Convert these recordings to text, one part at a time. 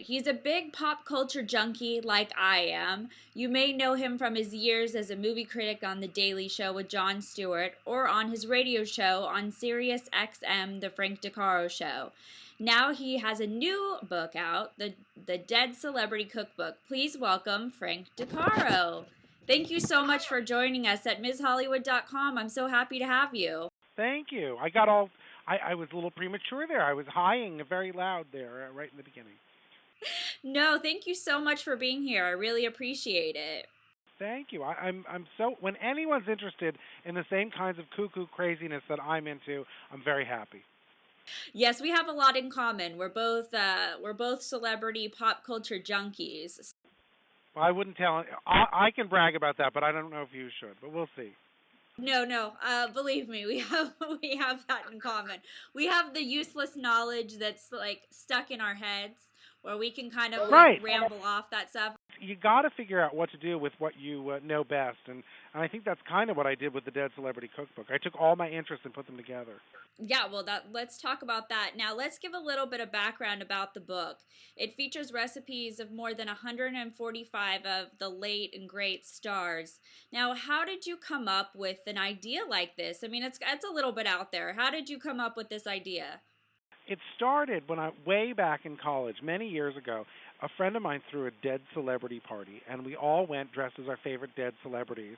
He's a big pop culture junkie like I am. You may know him from his years as a movie critic on The Daily Show with Jon Stewart or on his radio show on Sirius XM, The Frank DeCaro Show. Now he has a new book out, the Dead Celebrity Cookbook. Please welcome Frank DeCaro. Thank you so much for joining us at MsHollywood.com. I'm so happy to have you. Thank you. I was a little premature there. I was high-ing very loud there right in the beginning. No, thank you so much for being here. I really appreciate it. Thank you. I'm so, when anyone's interested in the same kinds of cuckoo craziness that I'm into, I'm very happy. Yes, we have a lot in common. We're both celebrity pop culture junkies. Well, I wouldn't tell. I can brag about that, but I don't know if you should. But we'll see. No. Believe me, we have that in common. We have the useless knowledge that's like stuck in our heads, where we can kind of like ramble off that stuff. You got to figure out what to do with what you know best, and I think that's kind of what I did with the Dead Celebrity Cookbook. I took all my interests and put them together. Yeah, well, let's talk about that. Now, let's give a little bit of background about the book. It features recipes of more than 145 of the late and great stars. Now, how did you come up with an idea like this? I mean, it's a little bit out there. How did you come up with this idea? It started when way back in college, many years ago. A friend of mine threw a dead celebrity party, and we all went dressed as our favorite dead celebrities.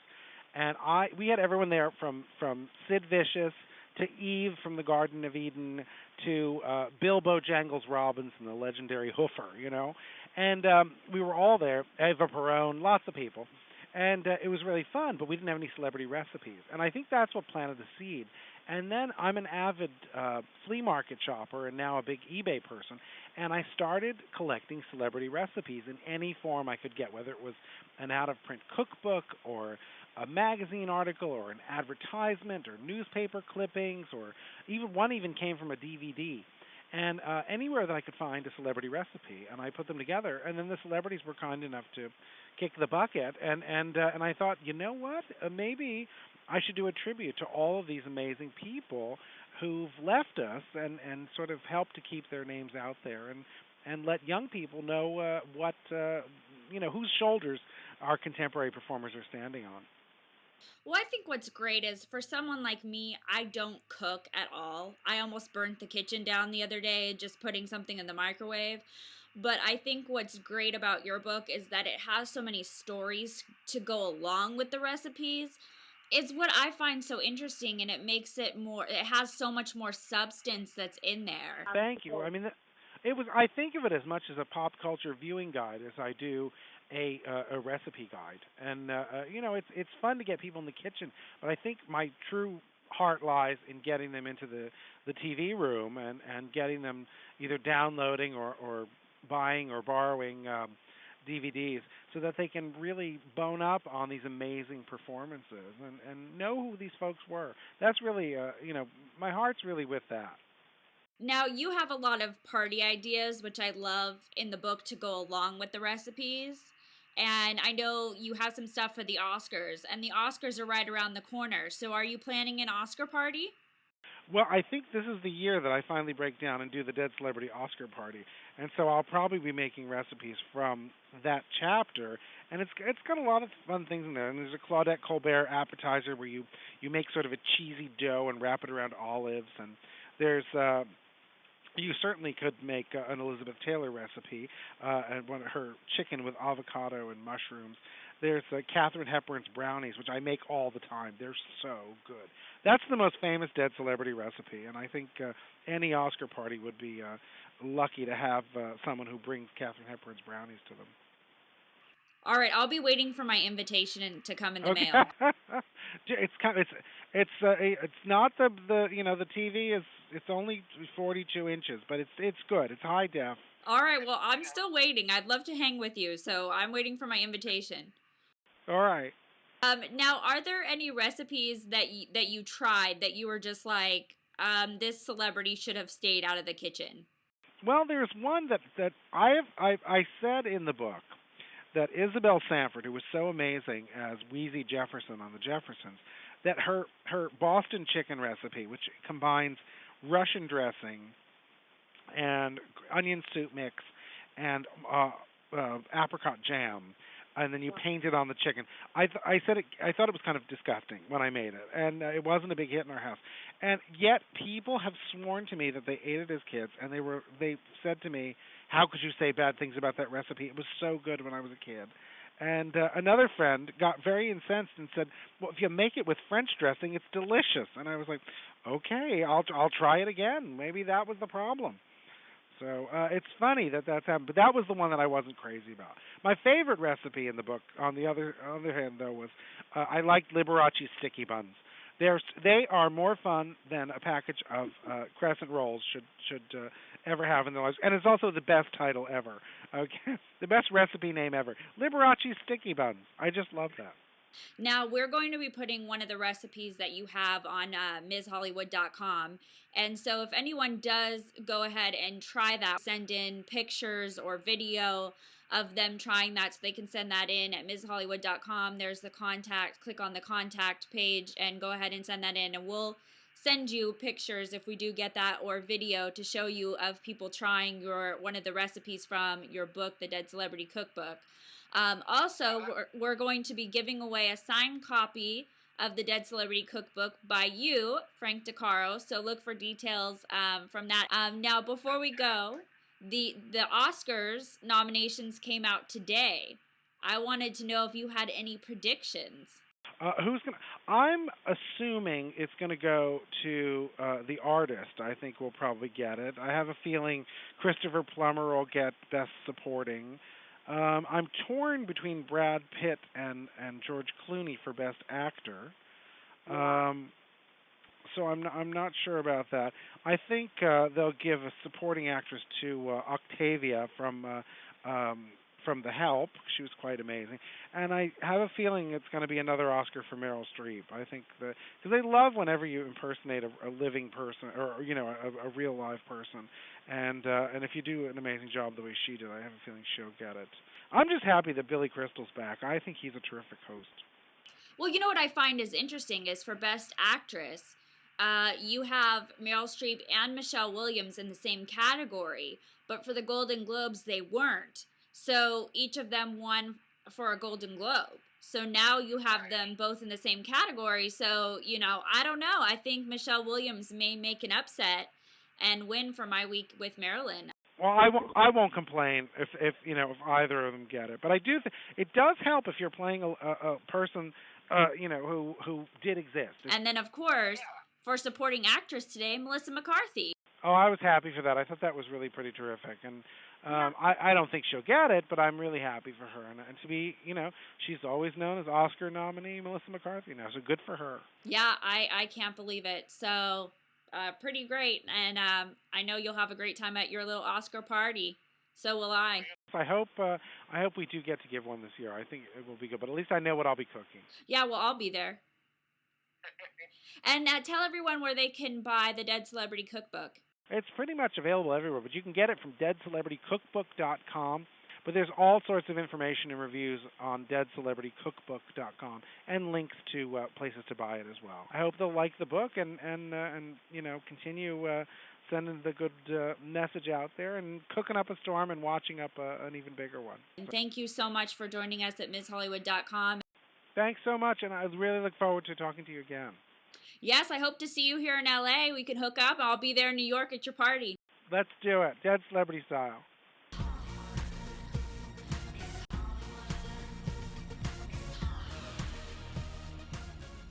And we had everyone there from Sid Vicious to Eve from the Garden of Eden to Bill Bojangles Robinson, the legendary Hoofer, you know. And we were all there, Eva Perón, lots of people. And it was really fun, but we didn't have any celebrity recipes. And I think that's what planted the seed. And then I'm an avid flea market shopper and now a big eBay person. And I started collecting celebrity recipes in any form I could get, whether it was an out-of-print cookbook or a magazine article or an advertisement or newspaper clippings, or one even came from a DVD. And anywhere that I could find a celebrity recipe, and I put them together. And then the celebrities were kind enough to kick the bucket, and I thought, you know what? Maybe I should do a tribute to all of these amazing people who've left us, and sort of help to keep their names out there, and let young people know whose shoulders our contemporary performers are standing on. Well, I think what's great is for someone like me, I don't cook at all. I almost burnt the kitchen down the other day just putting something in the microwave. But I think what's great about your book is that it has so many stories to go along with the recipes. It's what I find so interesting, and it makes it has so much more substance that's in there. Thank you. I mean, I think of it as much as a pop culture viewing guide as I do a recipe guide. And it's fun to get people in the kitchen, but I think my true heart lies in getting them into the TV room and getting them either downloading or buying or borrowing DVDs so that they can really bone up on these amazing performances and know who these folks were. That's really, my heart's really with that. Now, you have a lot of party ideas, which I love in the book to go along with the recipes. And I know you have some stuff for the Oscars, and the Oscars are right around the corner. So are you planning an Oscar party? Well, I think this is the year that I finally break down and do the Dead Celebrity Oscar party. And so I'll probably be making recipes from that chapter. And it's got a lot of fun things in there. And there's a Claudette Colbert appetizer where you make sort of a cheesy dough and wrap it around olives. And there's you certainly could make an Elizabeth Taylor recipe, and her chicken with avocado and mushrooms. There's Katharine Hepburn's brownies, which I make all the time. They're so good. That's the most famous Dead Celebrity recipe, and I think any Oscar party would be lucky to have someone who brings Katharine Hepburn's brownies to them. All right, I'll be waiting for my invitation to come in the mail. It's not the TV is, it's only 42 inches, but it's good. It's high def. All right, well, I'm still waiting. I'd love to hang with you, so I'm waiting for my invitation. All right. Now, are there any recipes that you tried that you were just like, this celebrity should have stayed out of the kitchen? Well, there's one that I said in the book that Isabel Sanford, who was so amazing as Wheezy Jefferson on The Jeffersons, that her Boston chicken recipe, which combines Russian dressing and onion soup mix and apricot jam, and then you paint it on the chicken. I said I thought it was kind of disgusting when I made it, and it wasn't a big hit in our house. And yet people have sworn to me that they ate it as kids, and they said to me, "How could you say bad things about that recipe? It was so good when I was a kid." And another friend got very incensed and said, "Well, if you make it with French dressing, it's delicious." And I was like, "Okay, I'll try it again. Maybe that was the problem." So it's funny that that's happened, but that was the one that I wasn't crazy about. My favorite recipe in the book, on the other hand, though, was I liked Liberace sticky buns. They are more fun than a package of crescent rolls should ever have in their lives, and it's also the best title ever. Okay, the best recipe name ever, Liberace sticky buns. I just love that. Now, we're going to be putting one of the recipes that you have on MsHollywood.com. And so, if anyone does go ahead and try that, send in pictures or video of them trying that, so they can send that in at MsHollywood.com. There's the contact, click on the contact page and go ahead and send that in. And we'll send you pictures if we do get that, or video to show you of people trying one of the recipes from your book, The Dead Celebrity Cookbook. Also, we're going to be giving away a signed copy of the Dead Celebrity Cookbook by you, Frank DeCaro. So look for details from that. Now, before we go, the Oscars nominations came out today. I wanted to know if you had any predictions. Who's gonna? I'm assuming it's gonna go to the artist. I think we'll probably get it. I have a feeling Christopher Plummer will get Best Supporting. I'm torn between Brad Pitt and George Clooney for Best Actor. So I'm not sure about that. I think they'll give a supporting actress to Octavia from The Help. She was quite amazing, and I have a feeling it's going to be another Oscar for Meryl Streep. I think that because they love whenever you impersonate a living person, or a real live person, and if you do an amazing job the way she did, I have a feeling she'll get it. I'm just happy that Billy Crystal's back. I think he's a terrific host. Well, you know what I find is interesting is for Best Actress, you have Meryl Streep and Michelle Williams in the same category, but for the Golden Globes, they weren't. So each of them won for a Golden Globe. So now you have them both in the same category. So, I don't know. I think Michelle Williams may make an upset and win for my week with Marilyn. Well, I won't complain if either of them get it. But I do think it does help if you're playing a person who did exist. And then, of course, for supporting actress today, Melissa McCarthy. Oh, I was happy for that. I thought that was really pretty terrific. And I don't think she'll get it, but I'm really happy for her. And to be, she's always known as Oscar nominee Melissa McCarthy now, so good for her. Yeah, I can't believe it. So pretty great. And I know you'll have a great time at your little Oscar party. So will I. I hope we do get to give one this year. I think it will be good, but at least I know what I'll be cooking. Yeah, well, I'll be there. And tell everyone where they can buy the Dead Celebrity Cookbook. It's pretty much available everywhere, but you can get it from deadcelebritycookbook.com. But there's all sorts of information and reviews on deadcelebritycookbook.com and links to places to buy it as well. I hope they'll like the book and continue sending the good message out there and cooking up a storm and watching up an even bigger one. And thank you so much for joining us at MsHollywood.com. Thanks so much, and I really look forward to talking to you again. Yes, I hope to see you here in LA. We can hook up. I'll be there in New York at your party. Let's do it. Dead Celebrity style.